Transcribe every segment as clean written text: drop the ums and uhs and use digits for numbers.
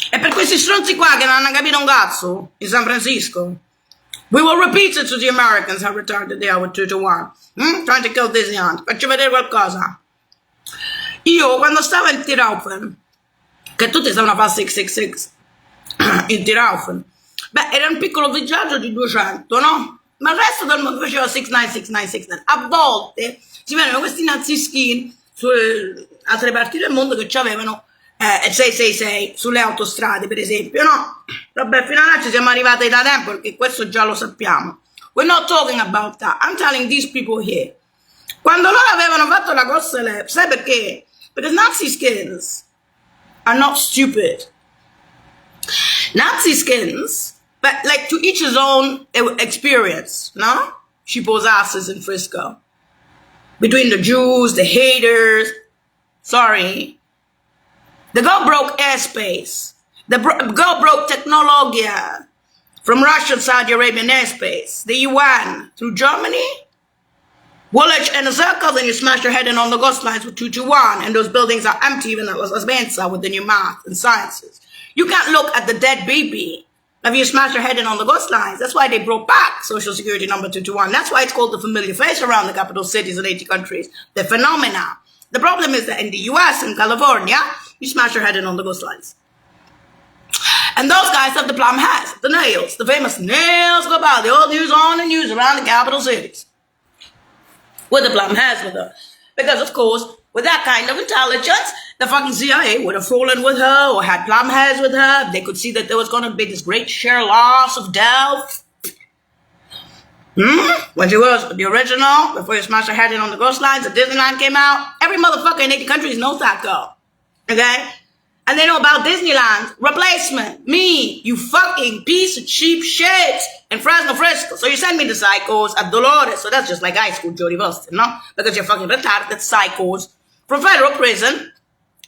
E per questi stronzi qua che non hanno capito un cazzo in San Francisco, we will repeat it to the Americans how retarded they are with 2-1. Trying to kill Disneyland. Faccio vedere qualcosa. Io quando stavo in Tiraufen, che tutti stavano a fare 666 in Tiraufen, beh, era un piccolo villaggio di 200, no? Ma il resto del mondo faceva 696969. A volte si vedevano questi nazi-skin su altre parti del mondo che avevano 666 sulle autostrade, per esempio, no? Vabbè, fino a là ci siamo arrivati da tempo, perché questo già lo sappiamo. We're not talking about that. I'm telling these people here. Quando loro avevano fatto la corsa lab, sai perché? Because Nazi skins are not stupid. Nazi skins, but like to each his own experience, no? She pulls asses in Frisco. Between the Jews, the haters. Sorry. The girl broke airspace. The girl broke technologia from Russian, Saudi Arabian airspace. The UN through Germany. Woolwich in a circle, then you smash your head in on the ghost lines with 221, and those buildings are empty even as Mensa with the new math and sciences. You can't look at the dead baby if you smash your head in on the ghost lines. That's why they brought back Social Security number 221. That's why it's called the familiar face around the capital cities in 80 countries. The phenomena. The problem is that in the US and California, you smash your head in on the ghost lines. And those guys have the plum hats, the nails, the famous nails go by. They all use on the news around the capital cities. With the plum hats with her. Because, of course, with that kind of intelligence, the fucking CIA would have fallen with her or had plum hairs with her. They could see that there was going to be this great sheer loss of Delft. When she was the original, before you smashed her head in on the ghost lines, the Disneyland came out. Every motherfucker in 80 countries knows that girl. Okay? And they know about Disneyland. Replacement. Me. You fucking piece of cheap shit. In Fresno, Frisco. So you send me the psychos at Dolores. So that's just like high school Jodie Boston, no? Because you're fucking retarded psychos from federal prison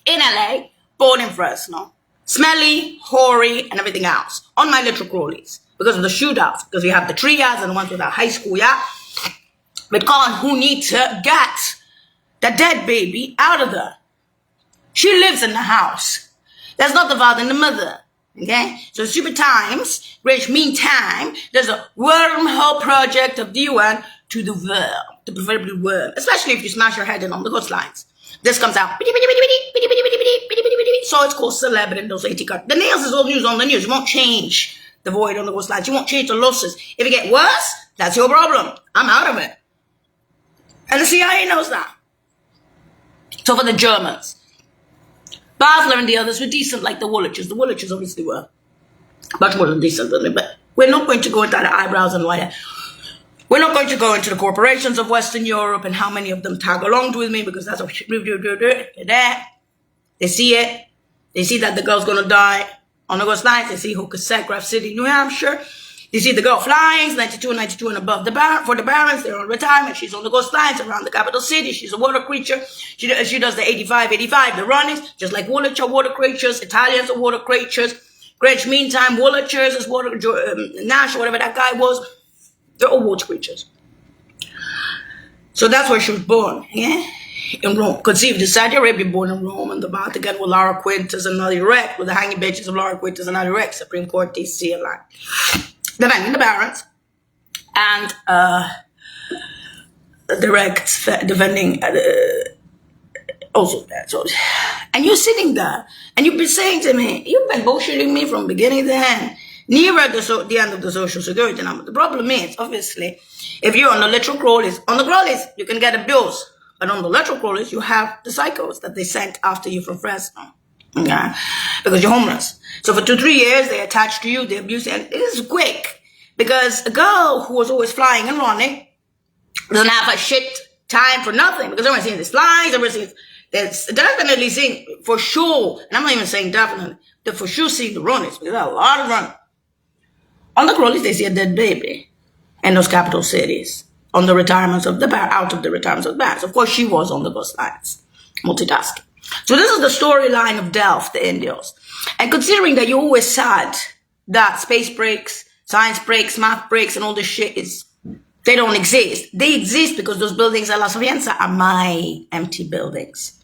in LA, born in Fresno. Smelly, hoary, and everything else. On my little crawlies. Because of the shootouts. Because we have the trias and the ones with our high school, yeah? But Colin, who need to get the dead baby out of there? She lives in the house. That's not the father and the mother. Okay? So Super Times, which meantime, there's a wormhole project of the UN to the worm, to preferably worm, especially if you smash your head in on the coastlines. This comes out. So it's called celeb in those 80 countries. The nails is all used on the news. You won't change the void on the coastlines. You won't change the losses. If it get worse, that's your problem. I'm out of it. And the CIA knows that. So for the Germans, Basler and the others were decent like the Woolwiches. The Woolwiches obviously were much more than decent than them, but we're not going to go into the eyebrows and why. We're not going to go into the corporations of Western Europe and how many of them tag along with me because that's what they see it. They see that the girl's going to die on the ghost lines. They see Hooker Graph City, New Hampshire. They see the girl flying, 92 and above for the Barons. They're on retirement. She's on the ghost lines around the capital city. She's a water creature. She does the 85, the runnings, just like Woolwich are water creatures. Italians are water creatures. Greenwich Meantime, Woolwichers is water, Nash, whatever that guy was. They're all water creatures. So that's where she was born, yeah? In Rome. Conceived in Saudi Arabia, born in Rome, and about to get with Laura Quintus and Nutty Rex, with the hanging bitches of Laura Quintus and Nutty Rex, Supreme Court, DC, and like. Defending the Barons, and the Rex defending also that. So, and you're sitting there, and you've been saying to me, you've been bullshitting me from beginning to end. Nearer the end of the Social Security number. The problem is, obviously, if you're on the literal crawlies, you can get abused. But on the literal crawlies, you have the psychos that they sent after you from Fresno. Okay? Because you're homeless. So for 2-3 years, they attach to you, they abuse you, and it is quick. Because a girl who was always flying and running doesn't have a shit time for nothing. Because everyone's seeing this flies, everyone's seeing, it's definitely seeing, for sure, and I'm not even saying definitely, they're for sure seeing the runnings, because there's a lot of running. On the crawlies, they see a dead baby in those capital cities. On the retirements of the out of the retirements of the Barons. Of course, she was on the bus lines, multitasking. So this is the storyline of Delft, the Indios. And considering that you always said that space breaks, science breaks, math breaks, and all this shit is They don't exist. They exist because those buildings at La Sapienza are my empty buildings.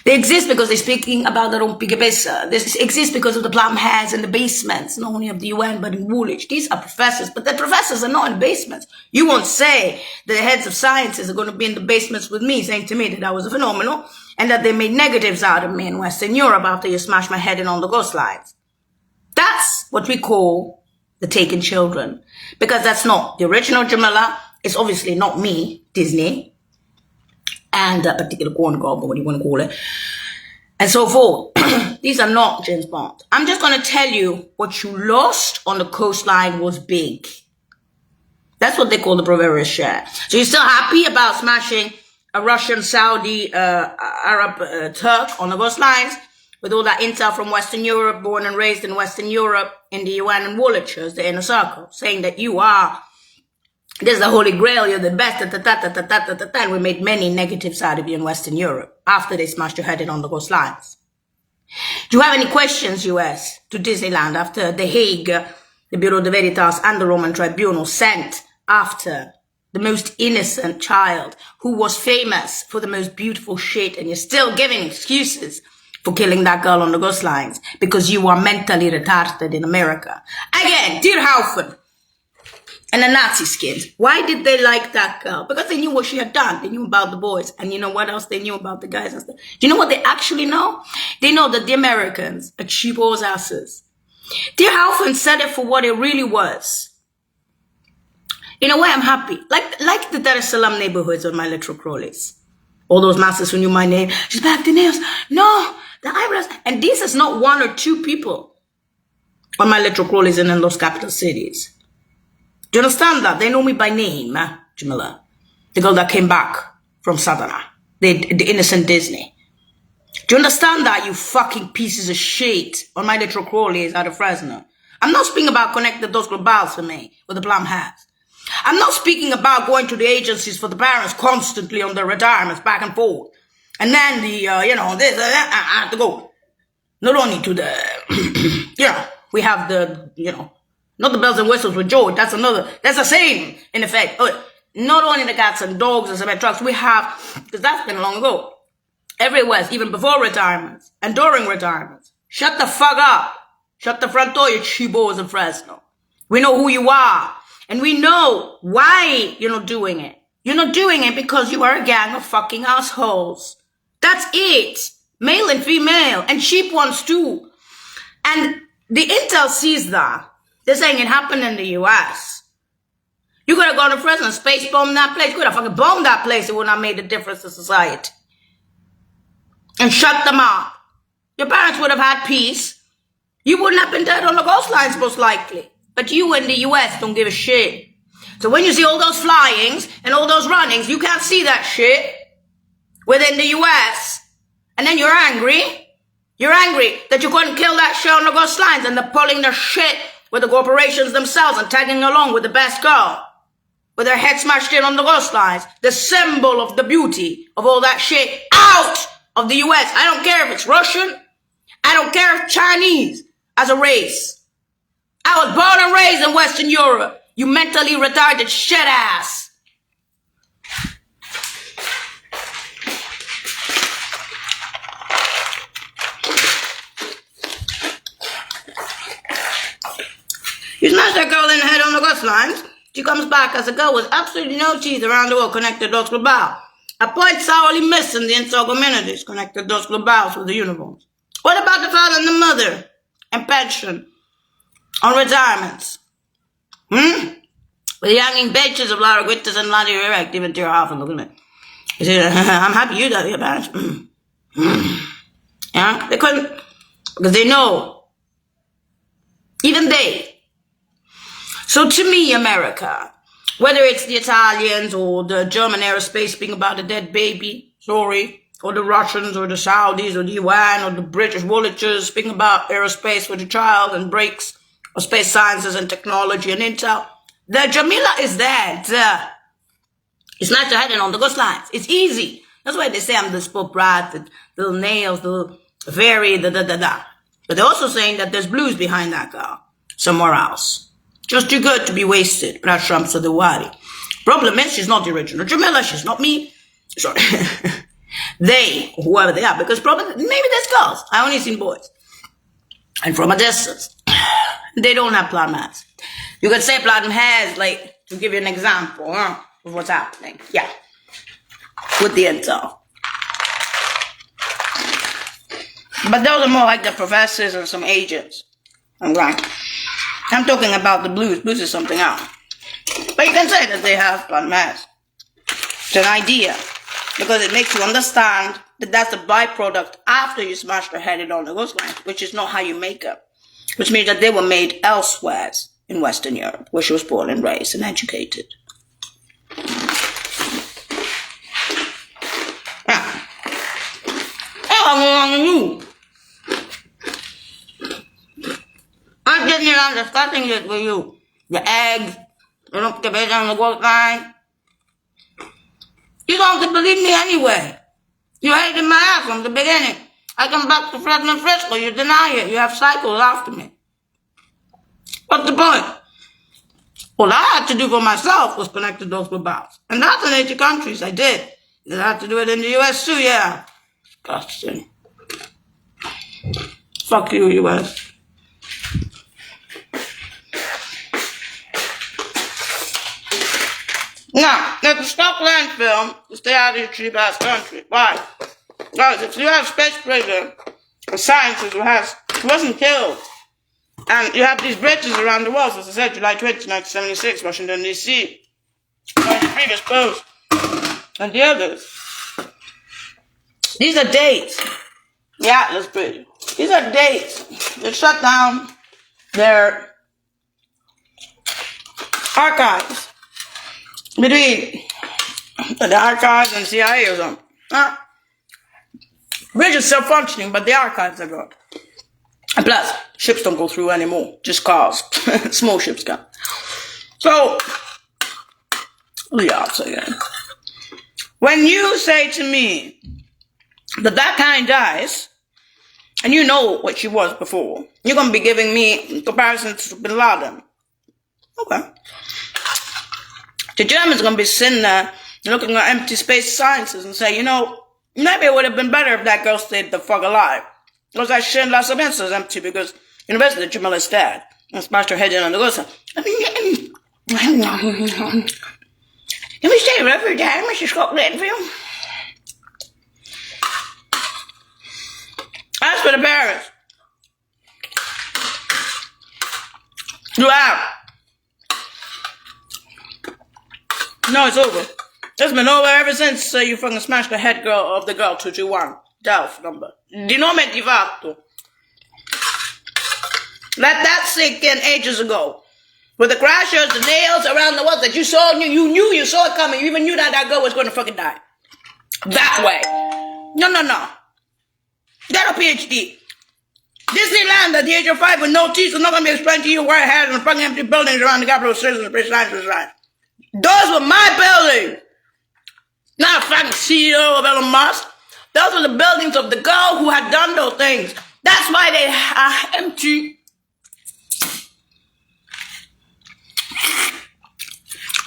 They exist because they're speaking about the Rompigabessa. They exist because of the plum heads in the basements, not only of the UN, but in Woolwich. These are professors, but the professors are not in basements. You won't say that the heads of sciences are going to be in the basements with me, saying to me that I was a phenomenal, and that they made negatives out of me in Western Europe after you smashed my head in on the ghost lines. That's what we call the taken children. Because that's not the original Jamila. It's obviously not me, Disney, and that particular corn gob, or what you want to call it, and so forth. These are not James Bond. I'm just going to tell you what you lost on the coastline was big. That's what they call the Bavarian share. So you're still happy about smashing a Russian, Saudi, Arab, Turk on the coastlines with all that intel from Western Europe, born and raised in Western Europe, in the UN and Woolwich, the inner circle, saying that you are, this is the Holy Grail, you're the best, and we made many negatives out of you in Western Europe after they smashed your head in on the coastlines. Do you have any questions, US, to Disneyland after The Hague, the Bureau de Veritas and the Roman Tribunal sent after the most innocent child who was famous for the most beautiful shit, and you're still giving excuses for killing that girl on the coastlines because you are mentally retarded in America? Again, Tierhaufen and the Nazi skins. Why did they like that girl? Because they knew what she had done. They knew about the boys. And you know what else they knew about the guys and stuff? Do you know what they actually know? They know that the Americans are cheap asses. Tierhaufen said it for what it really was. In a way, I'm happy. Like the Dar es Salaam neighborhoods of my little crawlies. All those masters who knew my name. She's back the nails. No, the eyebrows. And this is not one or two people on my little crawlies and in those capital cities. Do you understand that? They know me by name, Jamila. The girl that came back from Sadhana. The innocent Disney. Do you understand that, you fucking pieces of shit on my little crawlies out of Fresno? I'm not speaking about connecting those globals for me with the plum hats. I'm not speaking about going to the agencies for the parents constantly on their retirements back and forth. And then I have to go. Not only to the, we have the, not the bells and whistles with George. That's the same, in effect. Not only the cats and dogs and cement trucks, we have, because that's been long ago, everywhere, even before retirements and during retirements. Shut the fuck up. Shut the front door, you cheapos in Fresno. We know who you are. And we know why you're not doing it. You're not doing it because you are a gang of fucking assholes. That's it. Male and female, and cheap ones too. And the intel sees that. They're saying it happened in the US. You could have gone to Fresno, space bomb that place. You could have fucking bombed that place. It would not have made a difference to society. And shut them up. Your parents would have had peace. You wouldn't have been dead on the coastlines, most likely. But you in the US don't give a shit. So when you see all those flyings and all those runnings, you can't see that shit within the US. And then you're angry. You're angry that you couldn't kill that shit on the coastlines, and they're pulling their shit with the corporations themselves and tagging along with the best girl with her head smashed in on the coastlines. The symbol of the beauty of all that shit out of the US. I don't care if it's Russian. I don't care if Chinese as a race. I was born and raised in Western Europe. You mentally retarded shit ass. You smash that girl in the head on the coastlines. She comes back as a girl with absolutely no teeth around the world, connected dos global. A point sourly missing the entire communities, connected dos globals with the uniforms. What about the father and the mother and pension on retirements? With the hanging benches of Lara Guittas and Lottie Erect, even to your half and look at me. You see, I'm happy you got your parents. Yeah, they couldn't, because they know. Even they. So to me, America, whether it's the Italians or the German aerospace speaking about a dead baby, sorry, or the Russians or the Saudis or the UN or the British Woolwichers speaking about aerospace with a child and brakes or space sciences and technology and intel, the Jamila is dead. It's not your heading on the coastlines. It's easy. That's why they say I'm the spook brat, the little nails, the little fairy, da. But they're also saying that there's blues behind that girl somewhere else. Just too good to be wasted. But Problem is, she's not the original Jamila. She's not me. Sorry. They, whoever they are, because probably, maybe there's girls. I only seen boys. And from a distance, they don't have platinum hands. You could say platinum has, like, to give you an example, of what's happening. Yeah. With the intel. But those are more like the professors and some agents. Okay. I'm talking about the blues. Blues is something else. But you can say that they have platinum hands. It's an idea. Because it makes you understand that that's the byproduct after you smash the head on the ghost line, which is not how you make it. Which means that they were made elsewhere in Western Europe, where she was born and raised and educated. I'm sitting here, I'm discussing this with you. The eggs, you don't get it on the ghost line. You don't have to believe me anyway. You hated my ass from the beginning. I come back to Fresno, you deny it. You have cycles after me. What's the point? All I had to do for myself was connect the dots with bounce. And that's in 80 countries, I did. I had to do it in the US too, yeah. Disgusting. Fuck you, US. Now, if you stop landfill, you stay out of your cheap-ass country. Why? Because if you have space prison, a scientist who wasn't killed, and you have these bridges around the world, as I said, July 20, 1976, Washington, D.C., the previous post, and the others. These are dates. The Atlas Bridge. These are dates. They shut down their archives. Between the archives and CIA or something. Bridge is still functioning, but the archives are gone. And plus, ships don't go through anymore. Just cars. Small ships can. So, yeah, again. When you say to me that that kind dies, and you know what she was before, you're going to be giving me comparisons to Bin Laden. Okay. The Germans are going to be sitting there looking at empty space sciences and say, you know, maybe it would have been better if that girl stayed the fuck alive. Because that shit in La Sabenza is empty because University of Jamila is dead. And smashed her head in on the ghost. Can we stay forever there, Mrs. Scotland? As for the parents, you out. No, it's over. It's been over ever since you fucking smashed the head girl of the girl 221. Delph number. Di nome di fatto. Let that sink in ages ago. With the crashers, the nails around the walls that you saw, you knew you saw it coming. You even knew that girl was going to fucking die. That way. No. Get a PhD. Disneyland at the age of 5 with no teeth is not going to be explained to you where it has and fucking empty buildings around the capital cities and British Science. Those were my buildings. Not a fucking CEO of Elon Musk. Those were the buildings of the girl who had done those things. That's why they are empty.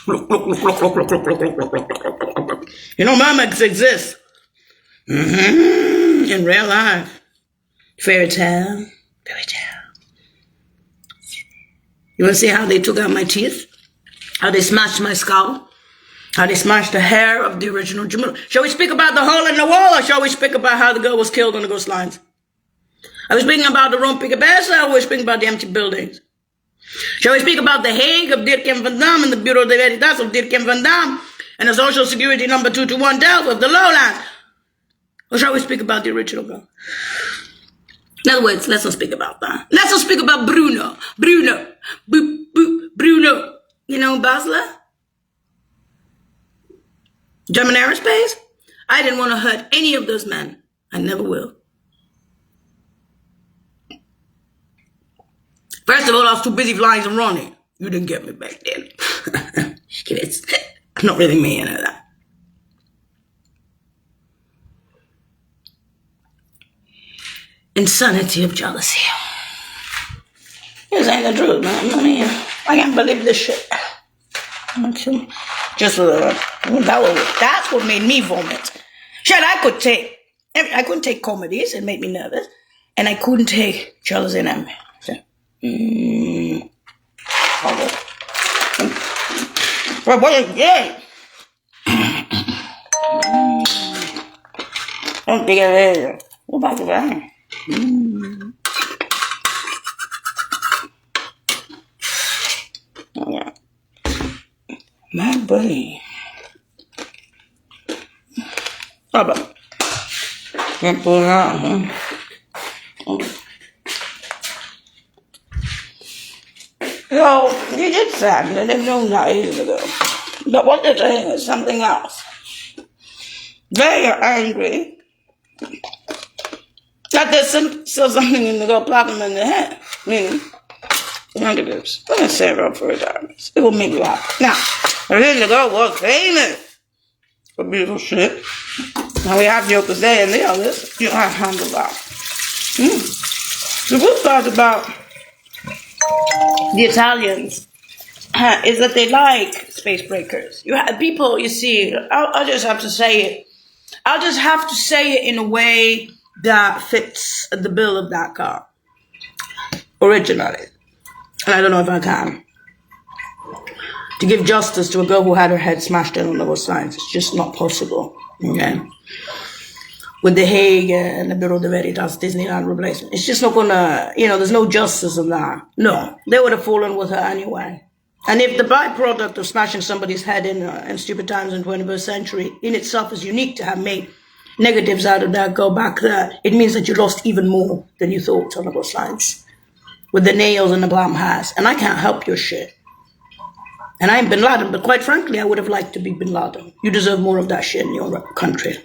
Look. You know, mermaids exist. In real life. Fairy tale. You want to see how they took out my teeth? How they smashed my skull? How they smashed the hair of the original Jamila? Shall we speak about the hole in the wall, or shall we speak about how the girl was killed on the ghost lines? Are we speaking about the rompicabeza, or are we speaking about the empty buildings? Shall we speak about the Hague of Dirk Van Dam and the Bureau de Veritas of Dirk Van Dam and the Social Security number 221 Delft of the Lowlands? Or shall we speak about the original girl? In other words, let's not speak about that. Let's not speak about Bruno. Bruno. You know Basler? German Aerospace? I didn't want to hurt any of those men. I never will. First of all, I was too busy flying and running. You didn't get me back then. I'm not really me into that. Insanity of jealousy. This ain't the truth, man. I mean, I can't believe this shit. Just that's what made me vomit. Shit, I couldn't take comedies. It made me nervous. And I couldn't take jealousy and envy. So, but what is it? Don't think it is. What about the that? Oh, yeah. My buddy. How about? Can't pull it out, huh? So, you did sadden. I didn't know that ages ago. But what they're saying is something else. They are angry that there's still something in the girl plotting in the head. Meaning, negatives. I'm going to save up for retirement. It will make you happy. Now, the girl was famous for beautiful shit. Now we have Yokozuna and the others. You have to handle that. The good part about the Italians is that they like space breakers. You have people, you see, I'll just have to say it. I'll just have to say it in a way that fits the bill of that car. Originally. And I don't know if I can. To give justice to a girl who had her head smashed in on the signs, it's just not possible. Okay? With the Hague and the Bureau de Veritas Disneyland replacement. It's just not gonna, there's no justice in that. No, they would have fallen with her anyway. And if the byproduct of smashing somebody's head in stupid times in the 21st century in itself is unique to have made negatives out of that girl back there, it means that you lost even more than you thought on those lines. With the nails and the blam has. And I can't help your shit. And I'm Bin Laden, but quite frankly, I would have liked to be Bin Laden. You deserve more of that shit in your country.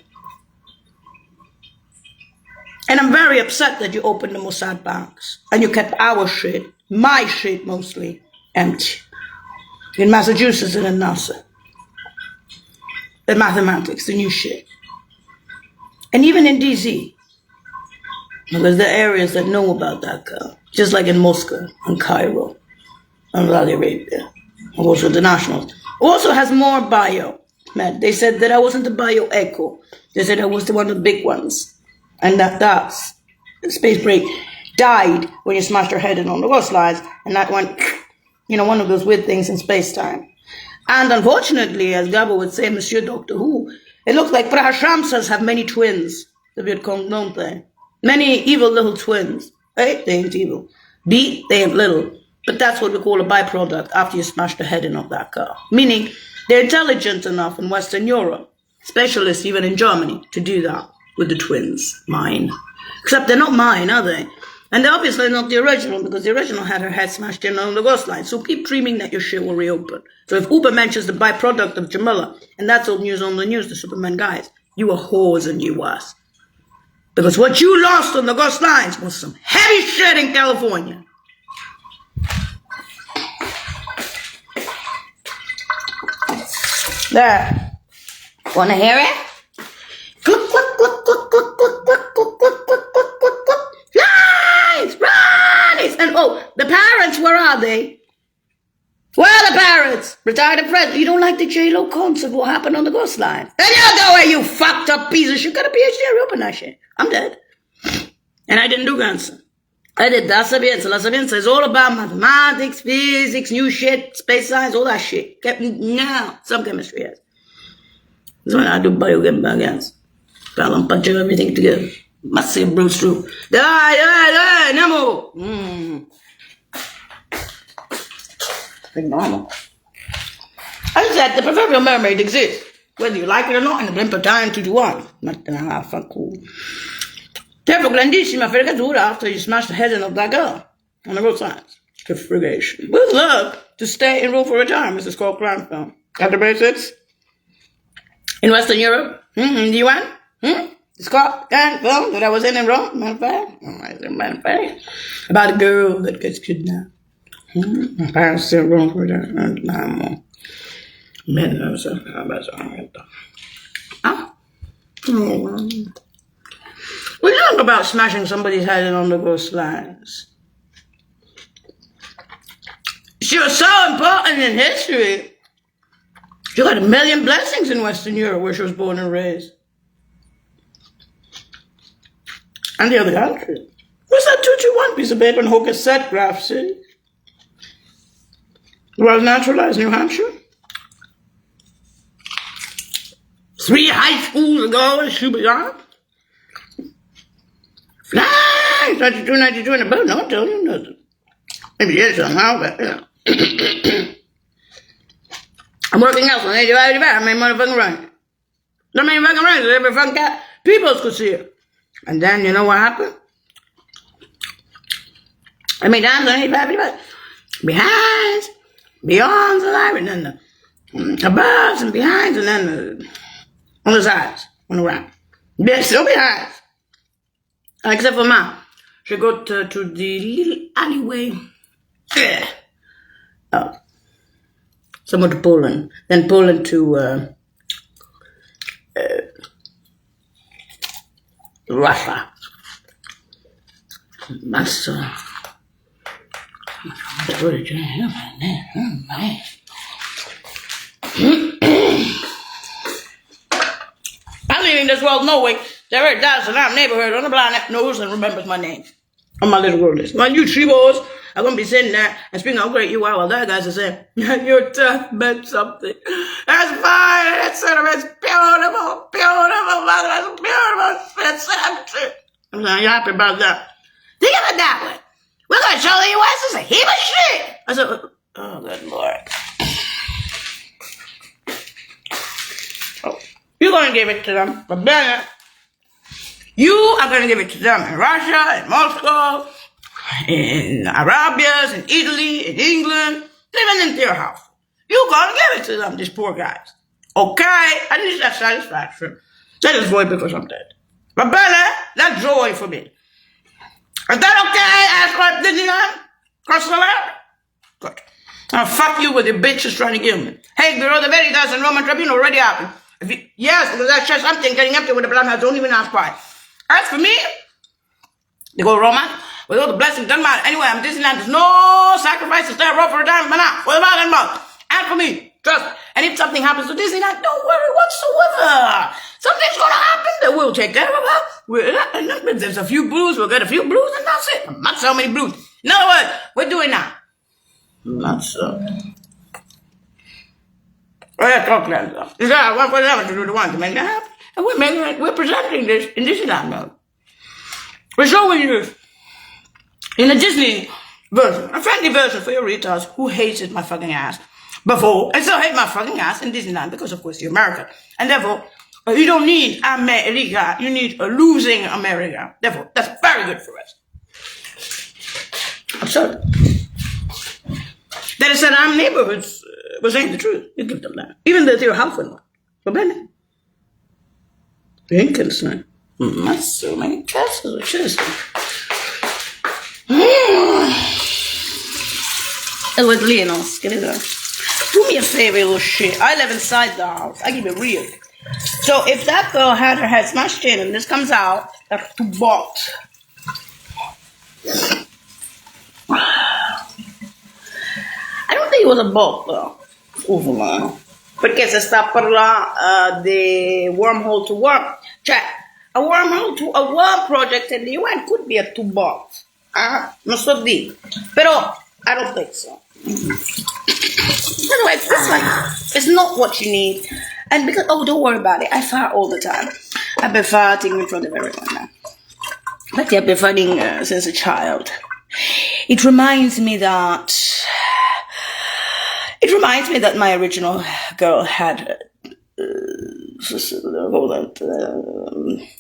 And I'm very upset that you opened the Mossad banks and you kept our shit, my shit mostly, empty. In Massachusetts and in NASA. The mathematics, the new shit. And even in DC. Because there are areas that know about that girl. Just like in Moscow and Cairo and Saudi Arabia. And also the nationals. Also has more bio. Man, they said that I wasn't a bio echo. They said I was one of the big ones. And that space break died when you smashed her head in on the ghost lines, and that went, one of those weird things in space-time. And unfortunately, as Gabo would say, Monsieur Doctor Who, it looks like Prahashamsas have many twins, the Viet Cong, don't they? Many evil little twins. A, they ain't evil. B, they ain't little. But that's what we call a byproduct after you smash the head in of that girl. Meaning, they're intelligent enough in Western Europe, specialists even in Germany, to do that. With the twins, mine. Except they're not mine, are they? And they're obviously not the original, because the original had her head smashed in on the ghost line. So keep dreaming that your shit will reopen. So if Uber mentions the byproduct of Jamila, and that's old news on the news, the Superman guys, you were whores in the US. Because what you lost on the ghost lines was some heavy shit in California. There. Wanna hear it? Click, click, click, click, click, click, click, click, click, click, click, click, click. Rise! Rise! And the parents, where are they? Where are the parents? Retired and president. You don't like the J-Lo concert? What happened on the ghost line? And you know where you fucked up piece of shit. Got a PhD, reopen that shit. I'm dead. And I didn't do cancer. I did La Sapienza. La Sapienza is all about mathematics, physics, new shit, space science, all that shit. No, some chemistry, yes. That's when I do biochemistry against. I'll punch everything together. Massive Bruce through. Die, Nemo! Pretty normal. I said the proverbial mermaid exists. Whether you like it or not, in the blink of time, 2 to 1. Not half a cool. Therefore, grandissima fregatura after you smash the head in of that girl on the road signs. To frigation. With love to stay in room for retirement, Mrs. Cole crime film. Got the bracelets? In Western Europe? In the UN? The Scott gang film that I was in Rome? Matter about a girl that gets kidnapped. My parents still wrong for that. Men, I was we talk about smashing somebody's head in on the ghost lines. She was so important in history She got a million blessings in Western Europe where she was born and raised. And the other country. What's that 221 piece of paper and whole cassette graph, see? Was naturalized New Hampshire. 3 high schools ago, she was on. Fly, 92, 92 and above, no, tell you nothing. Maybe yes somehow, but yeah. I'm working out, so I made motherfucking run. Don't make fucking run, so every fucking cat, people could see it. And then, you know what happened? I made dance on 85, behind, beyond the life, and then the above and behind, and then on the sides, on the ground. Yeah, still behind. Except for mom. She go to the little alleyway. Yeah. Oh. Somewhere to Poland. Then Poland to Russia. That's what did you have? I'm leaving this world no way. There are doubts in our neighborhood on the planet knows and remembers my name on my little world list. My you three boys are going to be sitting there and speaking how great you are while that guys are saying, you're tough, but something. That's fine. That's it's beautiful, beautiful, mother. That's beautiful. That's empty. I'm saying, you're happy about that. Think of it that way. We're going to show the U.S. is a heap of shit. I said, oh, good Lord. Oh, you're going to give it to them, but then you are going to give it to them in Russia, in Moscow, in Arabia, in Italy, in England, living in their house. You're going to give it to them, these poor guys. Okay? At least that's satisfaction. Satisfied because I'm dead. But better, that's joy for me. Is that okay? Ask for Disneyland? Cross the line? Good. I'll fuck you with your bitches trying to kill me. Hey, Bureau de Veritas and Roman Tribunal already happened. Yes, because that's just something getting empty with the blood. Don't even ask why. As for me, they go Roman, with all the blessings, doesn't matter. Anyway, I'm Disneyland. There's no sacrifices there, roll for a dime, but now, what about that month? And for me, trust me. And if something happens to Disneyland, don't worry whatsoever. Something's going to happen that we'll take care of it. There's a few blues, we'll get a few blues, and that's it. Not so many blues. In other words, we're doing that. Not so. Oh, yeah, talk that stuff. Is that one for them to do the one to make that happen? And we're presenting this in Disneyland mode. We're showing you in a Disney version, a friendly version for your retards who hated my fucking ass before and still hate my fucking ass in Disneyland because, of course, you're American. And therefore, you don't need America, you need a losing America. Therefore, that's very good for us. Absurd. That is said, our neighborhoods were saying the truth. You give them that. Even though they're half one. But then, Lincoln's not so many castles, which is. With Leonos, get it done. Do me a favor, little shit. I live inside the house. I keep it real. So if that girl had her head smashed in and this comes out, that's too box. I don't think it was a boat though. Overall. Perché se sta per là the wormhole to worm. Cioè, a wormhole to a worm project in the UN could be a two box. Non so di. Però I don't think so. Anyway, this one is not what you need. And because, oh, don't worry about it. I fart all the time. I've been farting in front of everyone now. But yeah, I've been farting since a child. It reminds me that my original girl had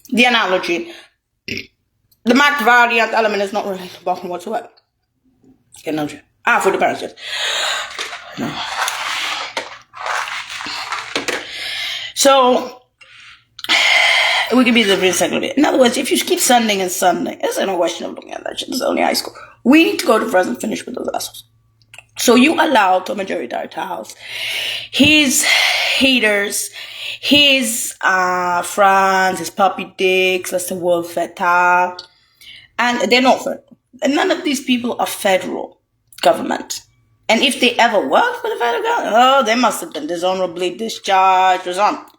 the analogy. The Mac variant element is not really the bottom whatsoever. Analogy. For the parents, yes. No. So, we can be the recyclable. In other words, if you keep sending and sending, there's no question of looking at that shit. It's only high school. We need to go to first and finish with those assholes. So you allow Tom and Jerry House, his haters, his friends, his puppy dicks, that's the word feta, and they're not federal. And none of these people are federal government. And if they ever worked for the federal government, oh, they must have been dishonorably discharged or something.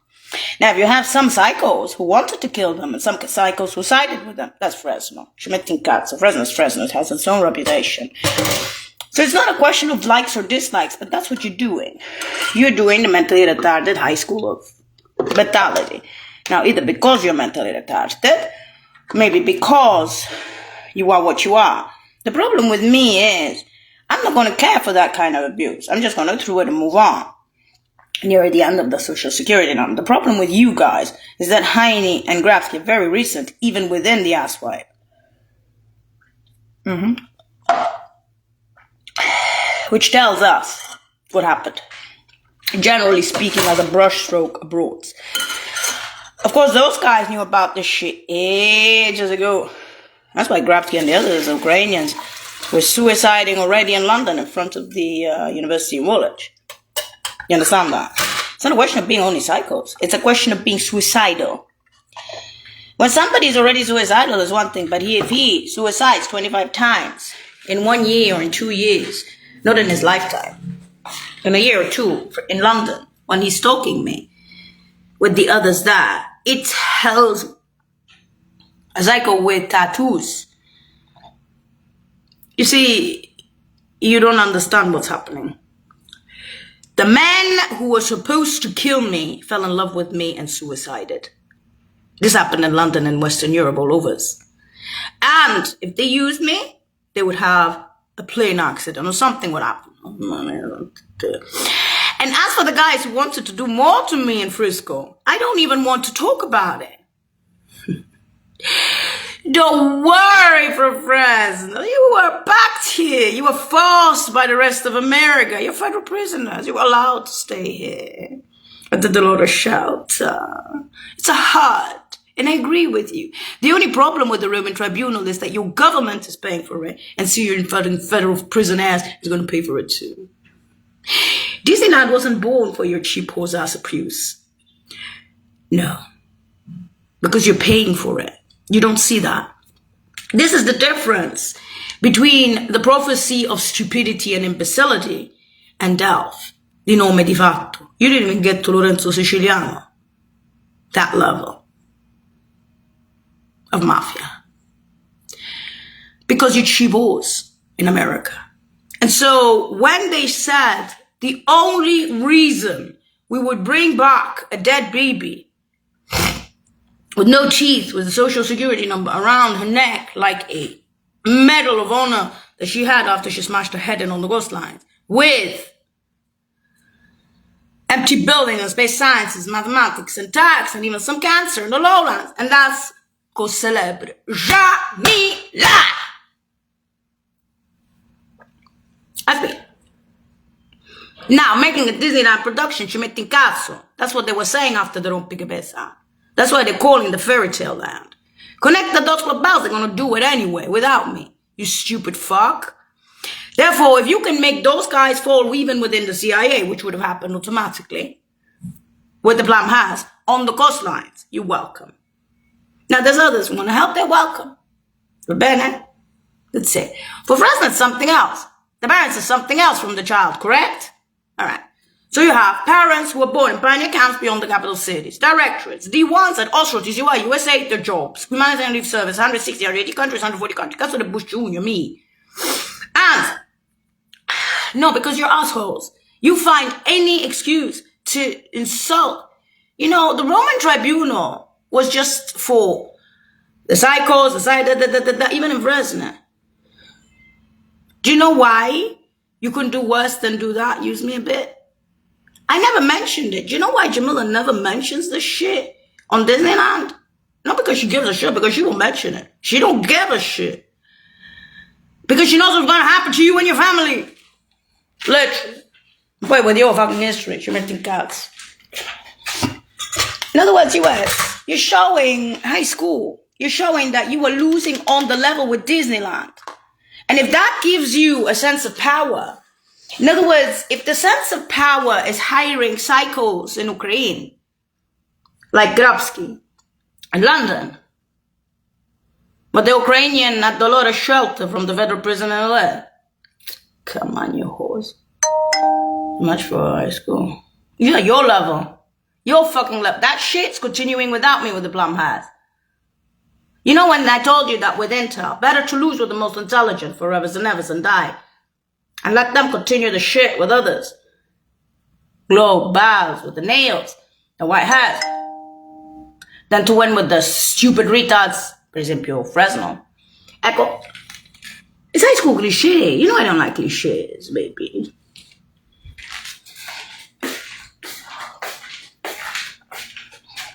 Now, if you have some psychos who wanted to kill them and some psychos who sided with them, that's Fresno. So Fresno has its own reputation. So it's not a question of likes or dislikes, but that's what you're doing. You're doing the mentally retarded high school of mentality. Now, either because you're mentally retarded, maybe because you are what you are. The problem with me is, I'm not going to care for that kind of abuse. I'm just going to go through it and move on. And you're at the end of the Social Security number. The problem with you guys is that Heine and Grabsky are very recent, even within the asswipe. Which tells us what happened. Generally speaking, as a brushstroke abroad. Of course, those guys knew about this shit ages ago. That's why Grabsky and the others, Ukrainians, were suiciding already in London in front of the University of Woolwich. You understand that? It's not a question of being only psychos. It's a question of being suicidal. When somebody is already suicidal is one thing, but if he suicides 25 times in 1 year or in 2 years, not in his lifetime, in a year or two in London, when he's stalking me with the others there, it tells a psycho with tattoos. You see, you don't understand what's happening. The man who was supposed to kill me fell in love with me and suicided. This happened in London and Western Europe all over. And if they used me, they would have a plane accident or something would happen. And as for the guys who wanted to do more to me in Frisco, I don't even want to talk about it. Don't worry, for Fresno. You were packed here. You were forced by the rest of America. You're federal prisoners. You were allowed to stay here at the Dolores shelter. It's a hard. And I agree with you. The only problem with the Roman tribunal is that your government is paying for it, and so your federal prison ass is going to pay for it too. Disneyland wasn't born for your cheap horse ass abuse. No. Because you're paying for it. You don't see that. This is the difference between the prophecy of stupidity and imbecility and Delph, di nome di fatto. You didn't even get to Lorenzo Siciliano. That level of mafia. Because you're cheapos in America. And so when they said the only reason we would bring back a dead baby with no teeth, with a social security number around her neck, like a medal of honor that she had after she smashed her head in on the coastlines, with empty buildings and space sciences, mathematics and tax, and even some cancer in the lowlands. And that's cause célèbre Jamila. That's me. Now, making a Disneyland production, ci metti in cazzo. That's what they were saying after the Rompicabezza. That's why they're calling the fairy tale land. Connect the dots for bells. They're going to do it anyway without me. You stupid fuck. Therefore, if you can make those guys fall even within the CIA, which would have happened automatically, what the plan has, on the coastlines, you're welcome. Now, there's others who want to help. They're welcome. For Bennett, that's it. For Fresno, it's something else. The parents are something else from the child, correct? All right. So you have parents who were born in pioneer camps beyond the capital cities, directorates, D1s at Oslo, TCY, USA, their jobs, humanitarian leave service, 160, 180 countries, 140 countries. That's what the Bush Jr., me. And, no, because you're assholes. You find any excuse to insult. You know, the Roman tribunal was just for the psychos, even in Fresno. Do you know why you couldn't do worse than do that? Use me a bit. I never mentioned it. Do you know why Jamila never mentions this shit on Disneyland? Not because she gives a shit, because she won't mention it. She don't give a shit. Because she knows what's going to happen to you and your family. Literally. Wait, with your fucking history, she meant cats. In other words, you're showing high school. You're showing that you were losing on the level with Disneyland. And if that gives you a sense of power, in other words, if the sense of power is hiring psychos in Ukraine, like Grabsky, in London, but the Ukrainian at Dolores shelter from the federal prison in LA, Come on, you horse. Much for high school. Yeah, your level. Your fucking level. That shit's continuing without me with the plum hats. You know when I told you that with Intel, better to lose with the most intelligent forever and ever and die. And let them continue the shit with others. Globe, bows with the nails, the white hats. Than to win with the stupid retards, per example, Fresno. Ecco, it's high school cliche. You know I don't like cliches, baby.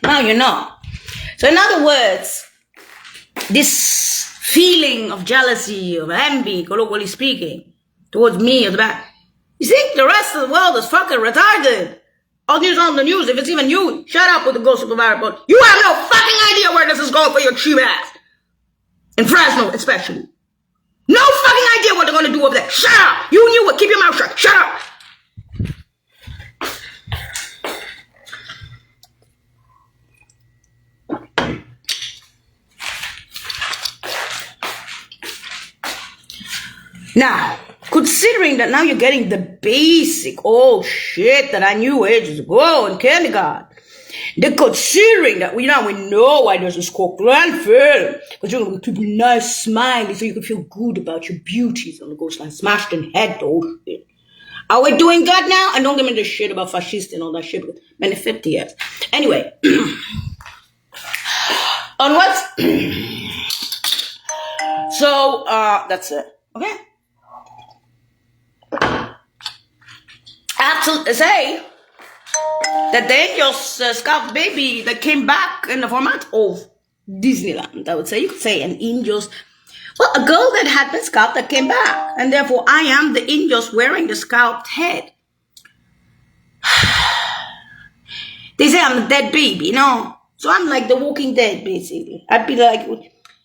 Now you know. So in other words, this feeling of jealousy, of envy, colloquially speaking, towards me is bad. You think the rest of the world is fucking retarded? All news on the news, if it's even you, shut up with the ghost of the virus. But you have no fucking idea where this is going for your cheap ass. In Fresno, especially. No fucking idea what they're going to do over there. Shut up! You knew it. Keep your mouth shut. Shut up! Now, considering that now you're getting the basic old shit that I knew ages ago in kindergarten, they're considering that we know why there's a school landfill, because you're going to keep a nice smiley so you can feel good about your beauties on the ghost line, smashed in head, oh shit. Are we doing good now? And don't give me this shit about fascist and all that shit, because many 50 years. Anyway, onwards. So, that's it. Okay? I have to say that the Angels Scout baby that came back in the format of Disneyland, I would say. You could say an Angels, well, a girl that had been Scout that came back. And therefore, I am the Angels wearing the Scout head. They say I'm a dead baby, you know? So I'm like the Walking Dead, basically. I'd be like,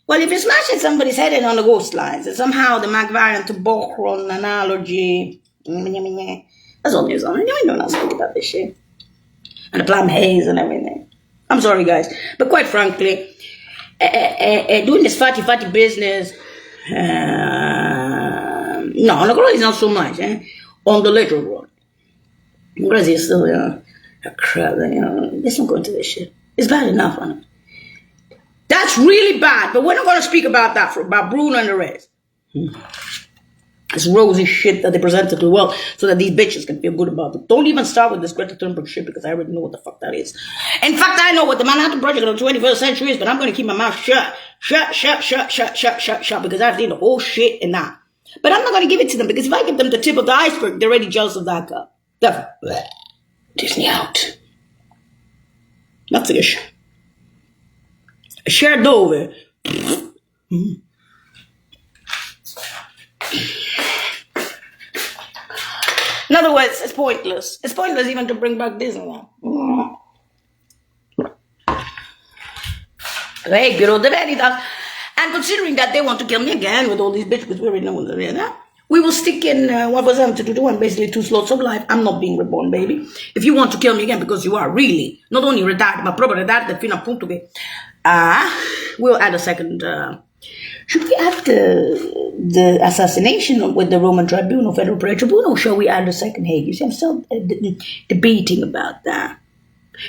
well, if you're smashing somebody's head in on the ghost lines, and somehow the McVariant to Bochron analogy, that's all news on it. You don't know speak about this shit. And the plum haze and everything. I'm sorry, guys. But quite frankly, doing this fatty business, no, on the girl is not so much, on the little road. Because it's still, a crap, let's not go into this shit. It's bad enough, on it. That's really bad, but we're not going to speak about that, about Bruno and the rest. It's rosy shit that they present to the world so that these bitches can feel good about it. Don't even start with this Greta Thunberg shit because I already know what the fuck that is. In fact, I know what the Manhattan Project of the 21st century is, but I'm going to keep my mouth shut. Shut, because I've seen the whole shit in that. But I'm not going to give it to them because if I give them the tip of the iceberg, they're already jealous of that guy. Definitely. Disney out. That's the issue. Shared over. In other words, it's pointless. It's pointless even to bring back Disneyland. Hey, good old the Veritas. And considering that they want to kill me again with all these bitches, because we already know what they're in, we will stick in what was them to do and basically 2 slots of life. I'm not being reborn, baby. If you want to kill me again, because you are really not only retarded, but probably retarded fino a punto che we'll add a second. Should we add the assassination with the Roman Tribunal, Federal Prayer Tribunal, or shall we add a second Hague? You see, I'm still debating about that.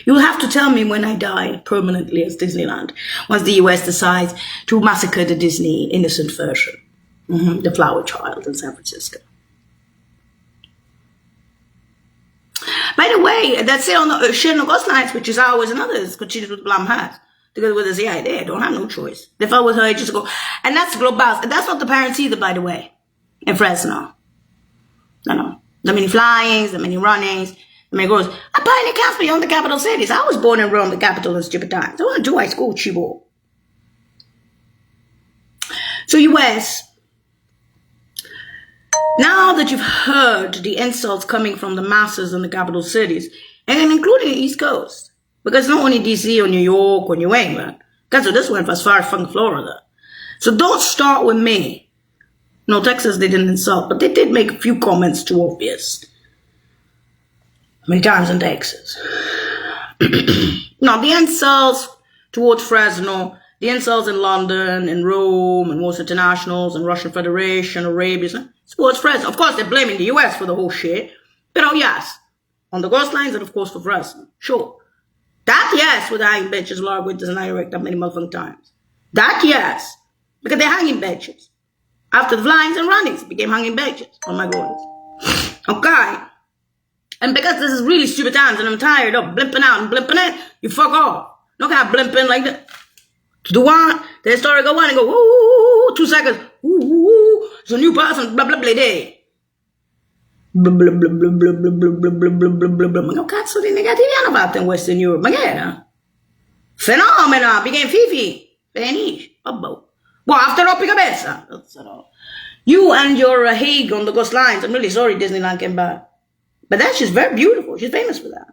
You'll have to tell me when I die permanently as Disneyland, once the US decides to massacre the Disney innocent version, the Flower Child in San Francisco. By the way, that's it on the Cherno Ghost Lines, which is ours and others, continues with Blum Hat. Together with the CIA, they don't have no choice. They fell with her ages ago. And that's Global. And that's not the parents either, by the way, in Fresno. No. The many flyings, the many runnings, the many girls. I buy accounts beyond the capital cities. I was born in Rome, the capital in stupid times. I went to high school, Chibo. So US, now that you've heard the insults coming from the masses in the capital cities, and including the East Coast, because not only DC or New York or New England, because this went as far as fucking Florida. So don't start with me. No, Texas they didn't insult, but they did make a few comments too obvious. Many times in Texas. Now, the insults towards Fresno, the insults in London, in Rome, and most internationals, and Russian Federation, Arabia, Sports Fresno. Of course, they're blaming the US for the whole shit. But oh, yes. On the coastlines and, of course, for Fresno. Sure. That, yes, with the hanging benches, Lord Winters and I erect that many motherfucking times. That, yes. Because they're hanging benches. After the flyings and runnings, it became hanging benches. Oh, my goodness. Okay. And because this is really stupid times and I'm tired of blimping out and blimping in, you fuck off. No kind of blimping like that. To the one, the historical one, and go, ooh, 2 seconds. Ooh, it's a new person, blah, blah, blah, day. Blah, blah, blah, blah, blah, blah, blah, blah, blah, blah, blah, blah. Ma che cazzo di negativi hanno fatto in Western Europe? Ma che era? Fenomena, became Fifi. Finish. Vabbè. Well, after all, Picabessa. That's it all. You and your Hague on the coastlines. I'm really sorry Disneyland came back. But that she's very beautiful. She's famous for that.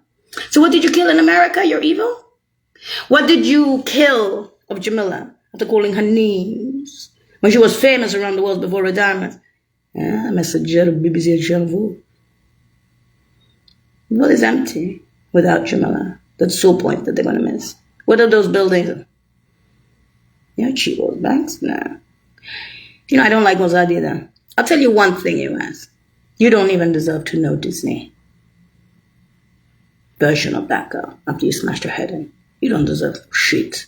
So what did you kill in America? You're evil? What did you kill of Jamila after calling her names when she was famous around the world before retirement? Messenger of BBC Channel. What is empty without Jamila? That's so point that they're going to miss. What are those buildings? Yeah, cheap banks? Nah. You know, I don't like Mozart either. I'll tell you one thing, US. You don't even deserve to know Disney version of that girl after you smashed her head in. You don't deserve shit.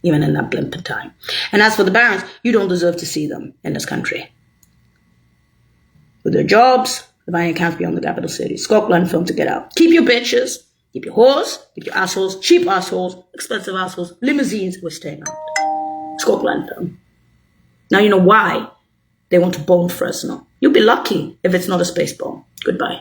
Even in that blimping time. And as for the Barons, you don't deserve to see them in this country. With their jobs, the buying can't be on the capital city. Scotland film to get out. Keep your bitches, keep your whores, keep your assholes, cheap assholes, expensive assholes, limousines, we're staying out. Scotland film. Now you know why they want to bomb Fresno. You'll be lucky if it's not a space bomb. Goodbye.